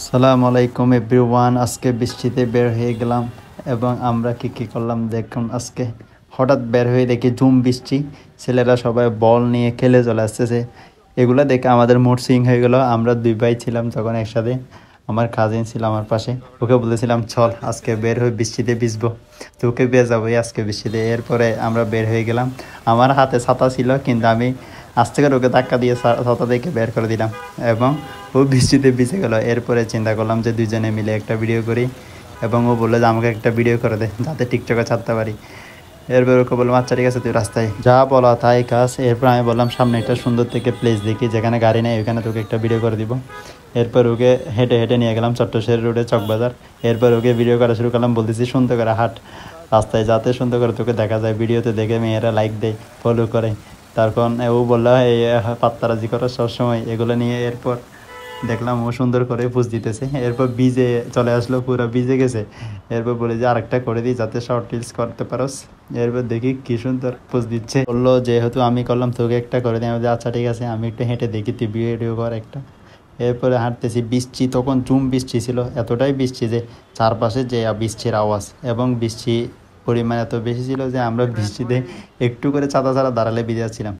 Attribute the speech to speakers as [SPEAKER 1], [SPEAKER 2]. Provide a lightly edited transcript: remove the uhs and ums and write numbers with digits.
[SPEAKER 1] সালামু আলাইকুম এভরিওয়ান। আজকে বৃষ্টিতে বের হয়ে গেলাম এবং আমরা কি করলাম দেখুন। আজকে হঠাৎ বের হয়ে দেখি ঝুম বৃষ্টি, ছেলেরা সবাই বল নিয়ে খেলে চলে আসতেছে। এগুলো দেখে আমাদের মুড সুইং হয়ে গেল। আমরা দুই ভাই ছিলাম তখন একসাথে, আমার কাজিন ছিল আমার পাশে, ওকে বলেছিলাম চল আজকে বের হয়ে বৃষ্টিতে ভিজবো, তো ওকে যাবো আজকে বৃষ্টিতে। এরপরে আমরা বের হয়ে গেলাম। আমার হাতে ছাতা ছিল কিন্তু আমি আস্তে করে ওকে ধাক্কা দিয়ে ছাতা থেকে বের করে দিলাম এবং ও বৃষ্টিতে ভিজে গেল। এরপরে চিন্তা করলাম যে দুজনে মিলে একটা ভিডিও করি এবং ও বললো যে আমাকে একটা ভিডিও করে দে যাতে টিকটকে ছাড়তে পারি। এরপর ওকে বললাম আচ্ছা ঠিক আছে তুই রাস্তায় যা বলা তাই কাজ। এরপর আমি বললাম সামনে একটা সুন্দর থেকে প্লেস দেখি যেখানে গাড়ি নেই, ওইখানে তোকে একটা ভিডিও করে দিব। এরপর ওকে হেঁটে হেঁটে নিয়ে গেলাম চট্টশের রোডে চকবাজার। এরপর ওকে ভিডিও করা শুরু করলাম, বলতেছি সুন্দর করে হাঁট রাস্তায়, যাতে সুন্দর করে তোকে দেখা যায়, ভিডিওতে দেখে মেয়েরা লাইক দেয়, ফলো করে। তারপর ও বললো এই পাত্তারাজি করো সবসময় এগুলো নিয়ে। এরপর দেখলাম ও সুন্দর করে পোজ দিতেছে। এরপর ভিজে চলে আসলো, পুরো ভিজে গেছে। এরপর বলে যে আরেকটা করে দিই যাতে শর্ট রিলস করতে পারোস। এরপর দেখি কি সুন্দর পোজ দিচ্ছে। বললো যেহেতু আমি করলাম তোকে একটা করে দিই। আমি বলছি আচ্ছা ঠিক আছে, আমি একটু হেঁটে দেখি, তুই ভিডিও কর একটা। এরপরে হাঁটতেছি, বৃষ্টি তখন ঝুম বৃষ্টি ছিল, এতটাই বৃষ্টি যে চারপাশে যে বৃষ্টির আওয়াজ এবং বৃষ্টি পরিমাণ এত বেশি ছিল যে আমরা বৃষ্টিতে একটু করে ছাতা ছাড়া দাঁড়ালে ভিজে যাচ্ছিলাম।